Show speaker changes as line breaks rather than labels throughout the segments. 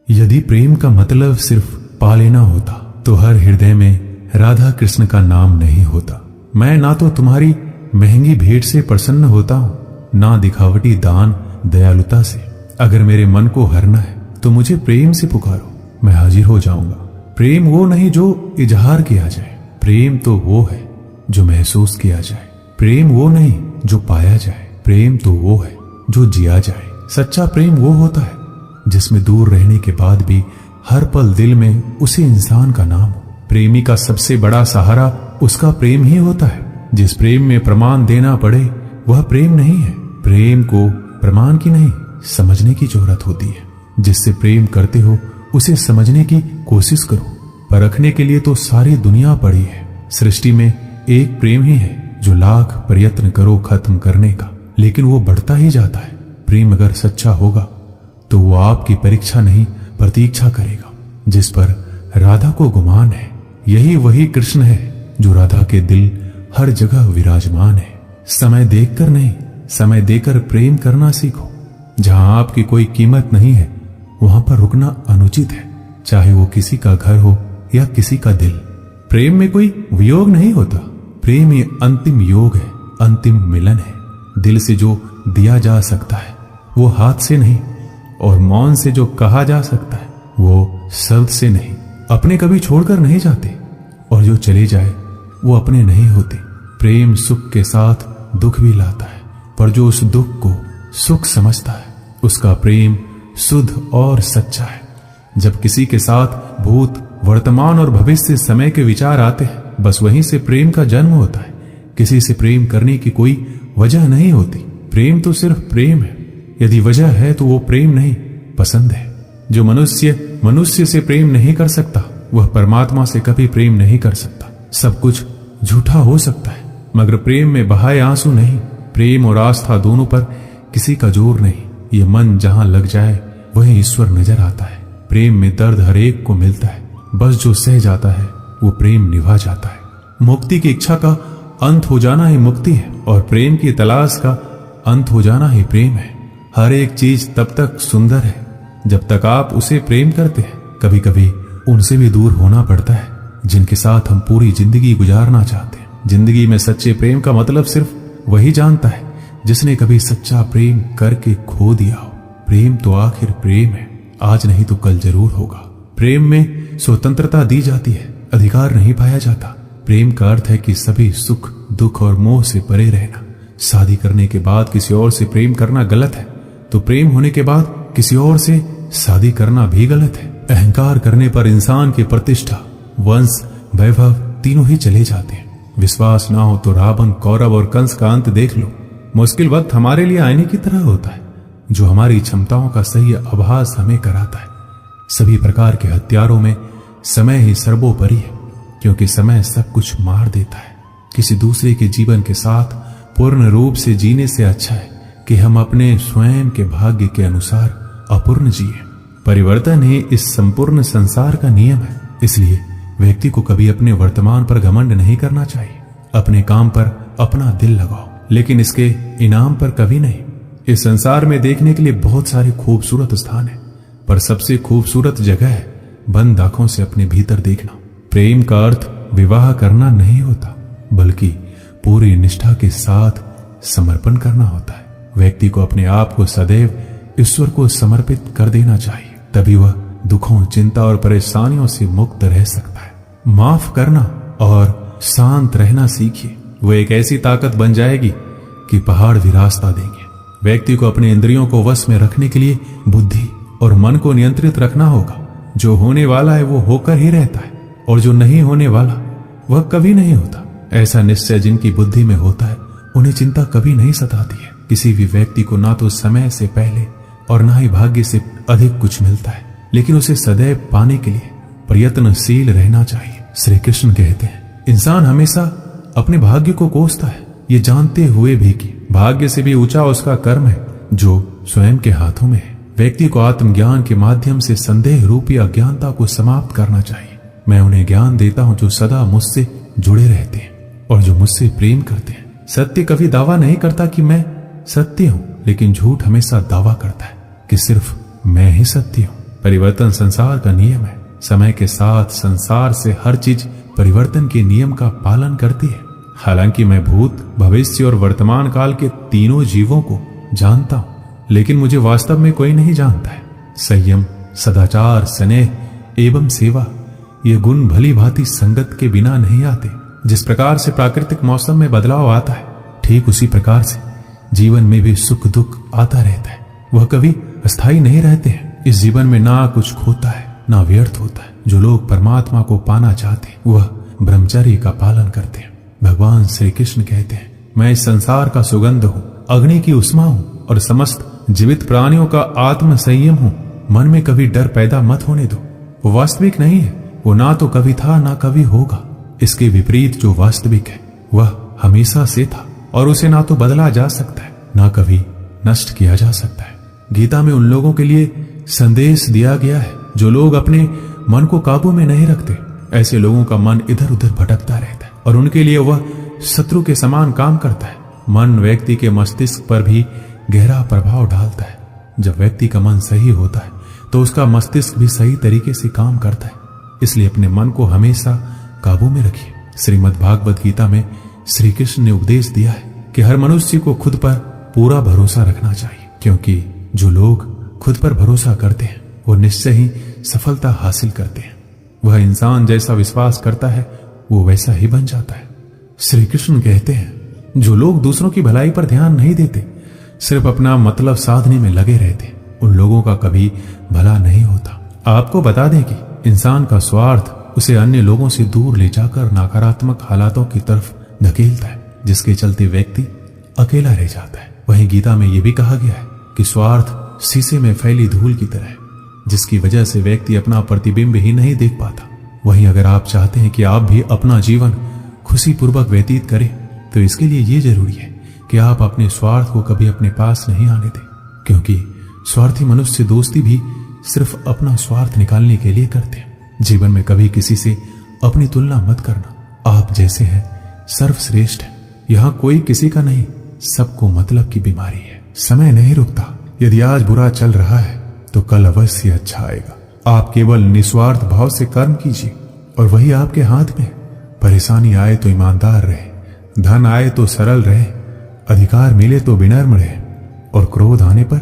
यदि प्रेम का मतलब सिर्फ पा लेना होता तो हर हृदय में राधा कृष्ण का नाम नहीं होता। मैं ना तो तुम्हारी महंगी भेंट से प्रसन्न होता हूं, ना दिखावटी दान दयालुता से। अगर मेरे मन को हरना है तो मुझे प्रेम से पुकारो, मैं हाजिर हो जाऊंगा। प्रेम वो नहीं जो इजहार किया जाए, प्रेम तो वो है जो महसूस किया जाए। प्रेम वो नहीं जो पाया जाए, प्रेम तो वो है जो जिया जाए। सच्चा प्रेम वो होता है जिसमें दूर रहने के बाद भी हर पल दिल में उसी इंसान का नाम हो। प्रेमी का सबसे बड़ा सहारा उसका प्रेम ही होता है। जिस प्रेम में प्रमाण देना पड़े वह प्रेम नहीं है। प्रेम को प्रमाण की नहीं, समझने की जरूरत होती है। जिससे प्रेम करते हो उसे समझने की कोशिश करो। परखने के लिए तो सारी दुनिया पड़ी है। सृष्टि में एक प्रेम ही है जो लाख प्रयत्न करो खत्म करने का, लेकिन वो बढ़ता ही जाता है। प्रेम अगर सच्चा होगा तो वो आपकी परीक्षा नहीं प्रतीक्षा करेगा। जिस पर राधा को गुमान है यही वही कृष्ण है जो राधा के दिल हर जगह विराजमान है। समय देखकर नहीं, समय देकर प्रेम करना सीखो। जहां आपकी कोई कीमत नहीं है वहां पर रुकना अनुचित है, चाहे वो किसी का घर हो या किसी का दिल। प्रेम में कोई वियोग नहीं होता। प्रेम ही अंतिम योग है, अंतिम मिलन है। दिल से जो दिया जा सकता है वो हाथ से नहीं, और मौन से जो कहा जा सकता है वो शब्द से नहीं। अपने कभी छोड़कर नहीं जाते, और जो चले जाए वो अपने नहीं होते। प्रेम सुख के साथ दुख भी लाता है, पर जो उस दुख को सुख समझता है उसका प्रेम शुद्ध और सच्चा है। जब किसी के साथ भूत वर्तमान और भविष्य समय के विचार आते हैं, बस वहीं से प्रेम का जन्म होता है। किसी से प्रेम करने की कोई वजह नहीं होती। प्रेम तो सिर्फ प्रेम है। यदि वजह है तो वो प्रेम नहीं, पसंद है। जो मनुष्य से प्रेम नहीं कर सकता वह परमात्मा से कभी प्रेम नहीं कर सकता। सब कुछ झूठा हो सकता है मगर प्रेम में बहाए आंसू नहीं। प्रेम और आस्था दोनों पर किसी का जोर नहीं। ये मन जहां लग जाए वहीं ईश्वर नजर आता है। प्रेम में दर्द हर एक को मिलता है, बस जो सह जाता है वो प्रेम निभा जाता है। मुक्ति की इच्छा का अंत हो जाना ही मुक्ति है, और प्रेम की तलाश का अंत हो जाना ही प्रेम है। हर एक चीज तब तक सुंदर है जब तक आप उसे प्रेम करते हैं। कभी कभी उनसे भी दूर होना पड़ता है जिनके साथ हम पूरी जिंदगी गुजारना चाहते हैं। जिंदगी में सच्चे प्रेम का मतलब सिर्फ वही जानता है जिसने कभी सच्चा प्रेम करके खो दिया हो। प्रेम तो आखिर प्रेम है, आज नहीं तो कल जरूर होगा। प्रेम में स्वतंत्रता दी जाती है, अधिकार नहीं पाया जाता। प्रेम का अर्थ है कि सभी सुख दुख और मोह से परे रहना। शादी करने के बाद किसी और से प्रेम करना गलत है, तो प्रेम होने के बाद किसी और से शादी करना भी गलत है। अहंकार करने पर इंसान की प्रतिष्ठा, वंश, वैभव तीनों ही चले जाते हैं। विश्वास ना हो तो रावण, कौरव और कंस का अंत देख लो। मुश्किल वक्त हमारे लिए आईने की तरह होता है जो हमारी क्षमताओं का सही आभास हमें कराता है। सभी प्रकार के हथियारों में समय ही सर्वोपरि है, क्योंकि समय सब कुछ मार देता है। किसी दूसरे के जीवन के साथ पूर्ण रूप से जीने से अच्छा है कि हम अपने स्वयं के भाग्य के अनुसार अपूर्ण जिए। परिवर्तन ही इस संपूर्ण संसार का नियम है। इसलिए व्यक्ति को कभी अपने वर्तमान पर घमंड नहीं करना चाहिए। अपने काम पर अपना दिल लगाओ, लेकिन इसके इनाम पर कभी नहीं। इस संसार में देखने के लिए बहुत सारे खूबसूरत स्थान है, पर सबसे खूबसूरत जगह है बंद आंखों से अपने भीतर देखना। प्रेम का अर्थ विवाह करना नहीं होता, बल्कि पूरी निष्ठा के साथ समर्पण करना होता है। व्यक्ति को अपने आप को सदैव ईश्वर को समर्पित कर देना चाहिए, तभी वह दुखों, चिंता और परेशानियों से मुक्त रह सकता है। माफ करना और शांत रहना सीखिए। वो एक ऐसी ताकत बन जाएगी कि पहाड़ भी रास्ता देंगे। व्यक्ति को अपने इंद्रियों को वश में रखने के लिए बुद्धि और मन को नियंत्रित रखना होगा। जो होने वाला है वो होकर ही रहता है, और जो नहीं होने वाला वह कभी नहीं होता। ऐसा निश्चय जिनकी बुद्धि में होता है उन्हें चिंता कभी नहीं सताती है। किसी भी व्यक्ति को ना तो समय से पहले और ना ही भाग्य से अधिक कुछ मिलता है, लेकिन उसे सदैव पाने के लिए प्रयत्नशील रहना चाहिए। श्री कृष्ण कहते हैं, इंसान हमेशा अपने भाग्य को कोसता है, ये जानते हुए भी कि भाग्य से भी ऊंचा उसका कर्म है जो स्वयं के हाथों में है। व्यक्ति को आत्मज्ञान के माध्यम से संदेह रूपी अज्ञानता को समाप्त करना चाहिए। मैं उन्हें ज्ञान देता हूं जो सदा मुझसे जुड़े रहते हैं और जो मुझसे प्रेम करते हैं। सत्य कभी दावा नहीं करता कि मैं सत्य हूं, लेकिन झूठ हमेशा दावा करता है कि सिर्फ मैं ही सत्य हूं। परिवर्तन संसार का नियम है। समय के साथ संसार से हर चीज परिवर्तन के नियम का पालन करती है। हालांकि मैं भूत, भविष्य और वर्तमान काल के तीनों जीवों को जानता हूं, लेकिन मुझे वास्तव में कोई नहीं जानता है। संयम, सदाचार, स्नेह एवं सेवा ये गुण भली भांति संगत के बिना नहीं आते। जिस प्रकार से प्राकृतिक मौसम में बदलाव आता है, ठीक उसी प्रकार से जीवन में भी सुख दुख आता रहता है। वह कभी अस्थायी नहीं रहते हैं। इस जीवन में ना कुछ खोता है ना व्यर्थ होता है। जो लोग परमात्मा को पाना चाहते हैं वह ब्रह्मचर्य का पालन करते हैं। भगवान श्री कृष्ण कहते हैं, मैं इस संसार का सुगंध हूँ, अग्नि की उष्मा हूँ और समस्त जीवित प्राणियों का आत्म संयम हूँ। मन में कभी डर पैदा मत होने दो। वो वास्तविक नहीं है। वो ना तो कभी था ना कभी होगा। इसके विपरीत जो वास्तविक है वह हमेशा से था और उसे ना तो बदला जा सकता है ना कभी नष्ट किया जा सकता है। गीता में उन लोगों के लिए संदेश दिया गया है जो लोग अपने मन को काबू में नहीं रखते। ऐसे लोगों का मन इधर उधर भटकता रहता है और उनके लिए वह शत्रु के समान काम करता है। मन व्यक्ति के मस्तिष्क पर भी गहरा प्रभाव डालता है। जब व्यक्ति का मन सही होता है तो उसका मस्तिष्क भी सही तरीके से काम करता है। इसलिए अपने मन को हमेशा काबू में रखिए। श्रीमद् भागवत गीता में श्री कृष्ण ने उपदेश दिया है कि हर मनुष्य को खुद पर पूरा भरोसा रखना चाहिए, क्योंकि जो लोग खुद पर भरोसा करते हैं वो निश्चय ही सफलता हासिल करते हैं। वह इंसान जैसा विश्वास करता है वो वैसा ही बन जाता है। श्री कृष्ण कहते हैं, जो लोग दूसरों की भलाई पर ध्यान नहीं देते, सिर्फ अपना मतलब साधने में लगे रहते, उन लोगों का कभी भला नहीं होता। आपको बता दें कि इंसान का स्वार्थ उसे अन्य लोगों से दूर ले जाकर नकारात्मक हालातों की तरफ धकेलता है, जिसके चलते व्यक्ति अकेला रह जाता है। वहीं गीता में यह भी कहा गया है कि स्वार्थ शीशे में फैली धूल की तरह है, जिसकी वजह से व्यक्ति अपना प्रतिबिंब ही नहीं देख पाता। वहीं अगर आप चाहते हैं कि आप भी अपना जीवन खुशी पूर्वक व्यतीत करें, तो इसके लिए ये जरूरी है कि आप अपने स्वार्थ को कभी अपने पास नहीं आने दें, क्योंकि स्वार्थी मनुष्य दोस्ती भी सिर्फ अपना स्वार्थ निकालने के लिए करते हैं। जीवन में कभी किसी से अपनी तुलना मत करना। आप जैसे हैं सर्वश्रेष्ठ है। यहाँ कोई किसी का नहीं, सबको मतलब की बीमारी है। समय नहीं रुकता। यदि आज बुरा चल रहा है तो कल अवश्य अच्छा आएगा। आप केवल निस्वार्थ भाव से कर्म कीजिए और वही आपके हाथ में। परेशानी आए तो ईमानदार रहे, धन आए तो सरल रहे, अधिकार मिले तो विनम्र रहे और क्रोध आने पर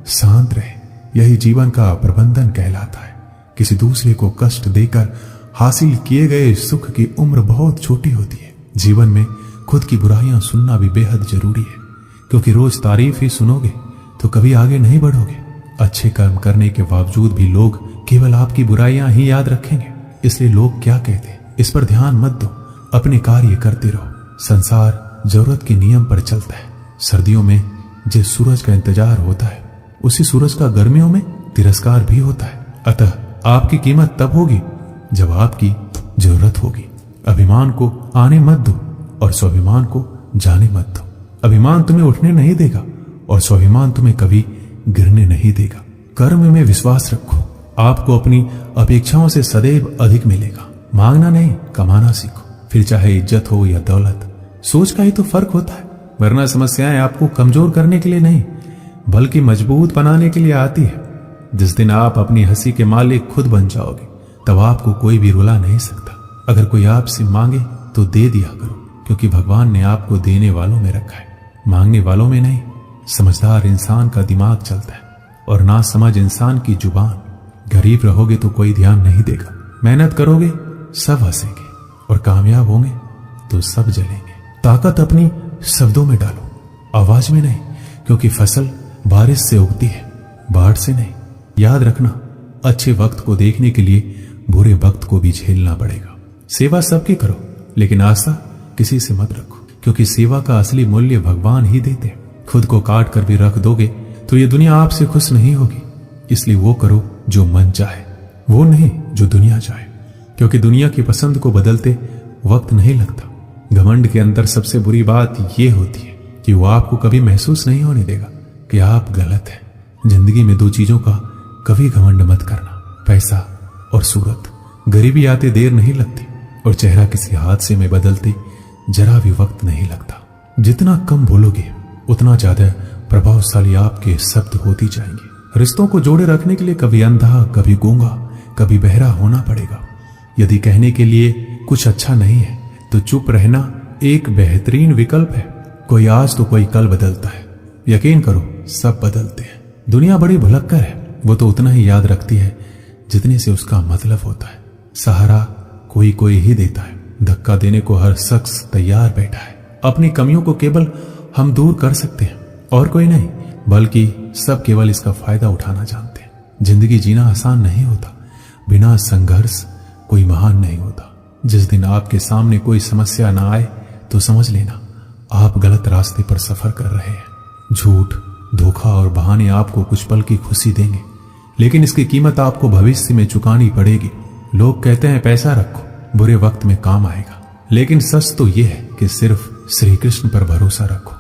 शांत रहे। यही जीवन का प्रबंधन कहलाता है। किसी दूसरे को कष्ट देकर हासिल किए गए सुख की उम्र बहुत छोटी होती है। जीवन में खुद की बुराइयां सुनना भी बेहद जरूरी है, क्योंकि रोज तारीफ ही सुनोगे तो कभी आगे नहीं बढ़ोगे। अच्छे कर्म करने के बावजूद भी लोग केवल आपकी बुराइयां ही याद रखेंगे। इसलिए लोग क्या कहते हैं इस पर ध्यान मत दो, अपने कार्य करते रहो। संसार जरूरत के नियम पर चलता है। सर्दियों में जिस सूरज का इंतजार होता है, उसी सूरज का गर्मियों में तिरस्कार भी होता है। अतः आपकी कीमत तब होगी जब आपकी जरूरत होगी। अभिमान को आने मत दो और स्वाभिमान को जाने मत दो। अभिमान तुम्हें उठने नहीं देगा और स्वाभिमान तुम्हें कभी गिरने नहीं देगा। कर्म में विश्वास रखो। आपको अपनी अपेक्षाओं से सदैव अधिक मिलेगा। मांगना नहीं, कमाना सीखो। फिर चाहे इज्जत हो या दौलत, सोच का ही तो फर्क होता है। वरना समस्याएं आपको कमजोर करने के लिए नहीं, बल्कि मजबूत बनाने के लिए आती है। जिस दिन आप अपनी हंसी के मालिक खुद बन जाओगे, तब आपको कोई भी रुला नहीं सकता। अगर कोई आपसे मांगे तो दे दिया करो, क्योंकि भगवान ने आपको देने वालों में रखा है, मांगने वालों में नहीं। समझदार इंसान का दिमाग चलता है और नासमझ इंसान की जुबान। गरीब रहोगे तो कोई ध्यान नहीं देगा, मेहनत करोगे सब हंसेंगे और कामयाब होंगे तो सब जलेंगे। ताकत अपनी शब्दों में डालो, आवाज में नहीं, क्योंकि फसल बारिश से उगती है, बाढ़ से नहीं। याद रखना, अच्छे वक्त को देखने के लिए बुरे वक्त को भी झेलना पड़ेगा। सेवा सबकी करो, लेकिन आशा किसी से मत रखो, क्योंकि सेवा का असली मूल्य भगवान ही देते हैं। खुद को काट कर भी रख दोगे तो ये दुनिया आपसे खुश नहीं होगी। इसलिए वो करो जो मन चाहे, वो नहीं जो दुनिया चाहे, क्योंकि दुनिया की पसंद को बदलते वक्त नहीं लगता। घमंड के अंदर सबसे बुरी बात ये होती है कि वो आपको कभी महसूस नहीं होने देगा कि आप गलत हैं। जिंदगी में दो चीजों का कभी घमंड मत करना, पैसा और सूरत। गरीबी आते देर नहीं लगती और चेहरा किसी हादसे में बदलते जरा भी वक्त नहीं लगता। जितना कम बोलोगे उतना ज्यादा प्रभावशाली आपके शब्द होती जाएंगे। रिश्तों को जोड़े रखने के लिए कभी अंधा, कभी गूंगा, कभी बहरा होना पड़ेगा। यदि कहने के लिए कुछ अच्छा नहीं है तो चुप रहना एक बेहतरीन विकल्प है। कोई आज तो कोई कल बदलता है। यकीन करो, सब बदलते हैं। दुनिया बड़ी भुलक्कर है, वो तो उतना ही याद रखती है जितने से उसका मतलब होता है। सहारा कोई कोई ही देता है, धक्का देने को हर शख्स तैयार बैठा है। अपनी कमियों को केवल हम दूर कर सकते हैं और कोई नहीं, बल्कि सब केवल इसका फायदा उठाना जानते हैं। जिंदगी जीना आसान नहीं होता, बिना संघर्ष कोई महान नहीं होता। जिस दिन आपके सामने कोई समस्या ना आए तो समझ लेना आप गलत रास्ते पर सफर कर रहे हैं। झूठ, धोखा और बहाने आपको कुछ पल की खुशी देंगे, लेकिन इसकी कीमत आपको भविष्य में चुकानी पड़ेगी। लोग कहते हैं पैसा रखो, बुरे वक्त में काम आएगा, लेकिन सच तो यह है कि सिर्फ श्री कृष्ण पर भरोसा रखो,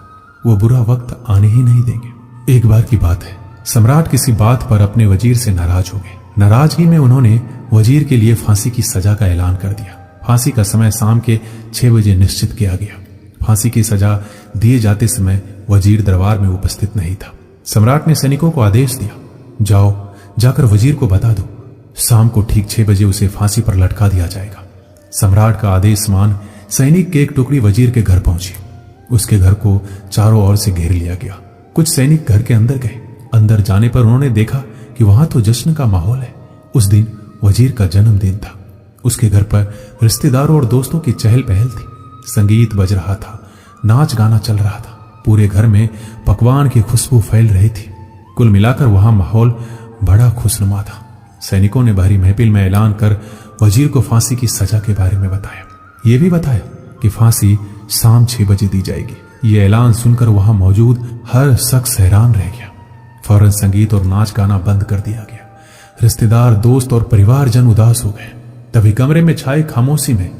वो बुरा वक्त आने ही नहीं देंगे। एक बार की बात है, सम्राट किसी बात पर अपने वजीर से नाराज हो गए। नाराजगी में उन्होंने वजीर के लिए फांसी की सजा का ऐलान कर दिया। फांसी का समय शाम के 6 बजे निश्चित किया गया। फांसी की सजा दिए जाते समय वजीर दरबार में उपस्थित नहीं था। सम्राट ने सैनिकों को आदेश दिया, जाओ जाकर वजीर को बता दो, शाम को ठीक 6 बजे उसे फांसी पर लटका दिया जाएगा। सम्राट का आदेश मान सैनिक की एक टुकड़ी वजीर के घर पहुंची। उसके घर को चारों ओर से घेर लिया गया। कुछ सैनिक घर के अंदर गए। अंदर जाने पर उन्होंने देखा कि वहां तो जश्न का माहौल है। उस दिन वजीर का जन्मदिन था। उसके घर पर रिश्तेदारों और दोस्तों की चहल पहल थी। संगीत बज रहा था, नाच गाना चल रहा था। पूरे घर में पकवान की खुशबू फैल रही थी। कुल मिलाकर वहां माहौल बड़ा खुशनुमा था। सैनिकों ने भारी महफिल में ऐलान कर वजीर को फांसी की सजा के बारे में बताया। यह भी बताया कि फांसी शाम 6 बजे दी जाएगी। यह ऐलान सुनकर वहां मौजूद हर शख्स हैरान रह गया। फौरन संगीत और नाच गाना बंद कर दिया गया। रिश्तेदार, दोस्त और परिवारजन उदास हो गए। तभी कमरे में छाई खामोशी में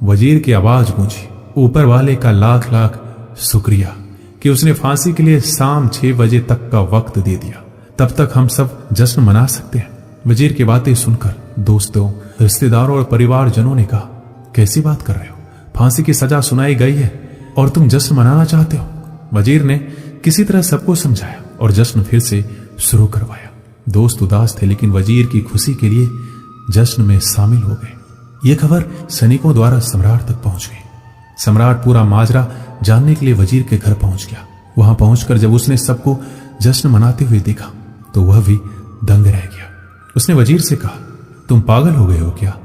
वजीर की आवाज गूंजी, ऊपर वाले का लाख लाख शुक्रिया कि उसने फांसी के लिए शाम 6 बजे तक का वक्त दे दिया। तब तक हम सब जश्न मना सकते हैं। वजीर की बातें सुनकर दोस्तों, रिश्तेदारों और परिवारजनों ने कहा, कैसी बात कर रहे हो? फांसी की सजा सुनाई गई है और तुम जश्न मनाना चाहते हो? वजीर ने किसी तरह सबको समझाया और जश्न फिर से शुरू करवाया। दोस्त उदास थे, लेकिन वजीर की खुशी के लिए जश्न में शामिल हो गए। यह खबर सैनिकों द्वारा सम्राट तक पहुंच गई। सम्राट पूरा माजरा जानने के लिए वजीर के घर पहुंच गया। वहां पहुंचकर जब उसने सबको जश्न मनाते हुए देखा तो वह भी दंग रह गया। उसने वजीर से कहा, तुम पागल हो गए हो क्या?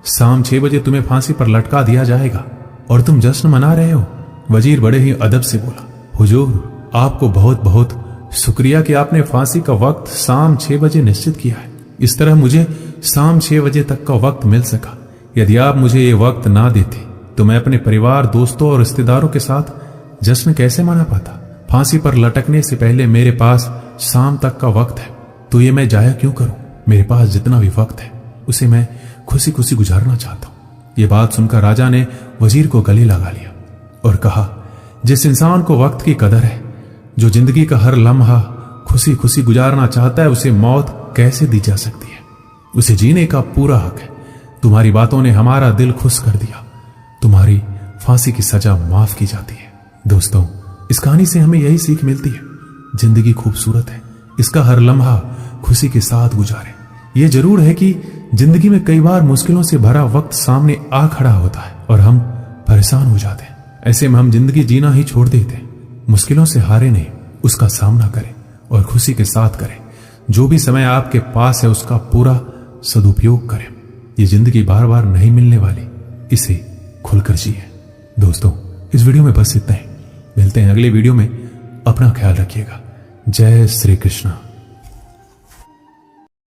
शाम 6 बजे तुम्हें फांसी पर लटका दिया जाएगा और तुम जश्न मना रहे हो? वजीर बड़े ही अदब से बोला, हुजूर, आपको बहुत बहुत शुक्रिया कि आपने फांसी का वक्त शाम 6 बजे निश्चित किया है। इस तरह मुझे शाम 6 बजे तक का वक्त मिल सका। यदि आप मुझे ये वक्त ना देते तो मैं अपने परिवार, दोस्तों और रिश्तेदारों के साथ जश्न कैसे मना पाता? फांसी पर लटकने से पहले मेरे पास शाम तक का वक्त है, तो ये मैं जाया क्यों करूं? मेरे पास जितना भी वक्त है उसे मैं खुशी खुशी गुजारना चाहता हूं। ये बात सुनकर राजा ने वजीर को गले लगा लिया और कहा, जिस इंसान को वक्त की कदर है, जो जिंदगी का हर लम्हा खुशी खुशी गुजारना चाहता है, उसे मौत कैसे दी जा सकती है? उसे जीने का पूरा हक है। तुम्हारी बातों ने हमारा दिल खुश कर दिया। तुम्हारी फांसी की सजा माफ की जाती है। दोस्तों, इस कहानी से हमें यही सीख मिलती है, जिंदगी खूबसूरत है, इसका हर लम्हा खुशी के साथ गुजारें। यह जरूर है कि जिंदगी में कई बार मुश्किलों से भरा वक्त सामने आ खड़ा होता है और हम परेशान हो जाते हैं। ऐसे में हम जिंदगी जीना ही छोड़ देते हैं। मुश्किलों से हारे नहीं, उसका सामना करें और खुशी के साथ करें। जो भी समय आपके पास है उसका पूरा सदुपयोग करें। ये जिंदगी बार बार नहीं मिलने वाली, इसे खुलकर जिए। दोस्तों, इस वीडियो में बस इतना ही। मिलते हैं अगले वीडियो में। अपना ख्याल रखिएगा। जय श्री कृष्ण।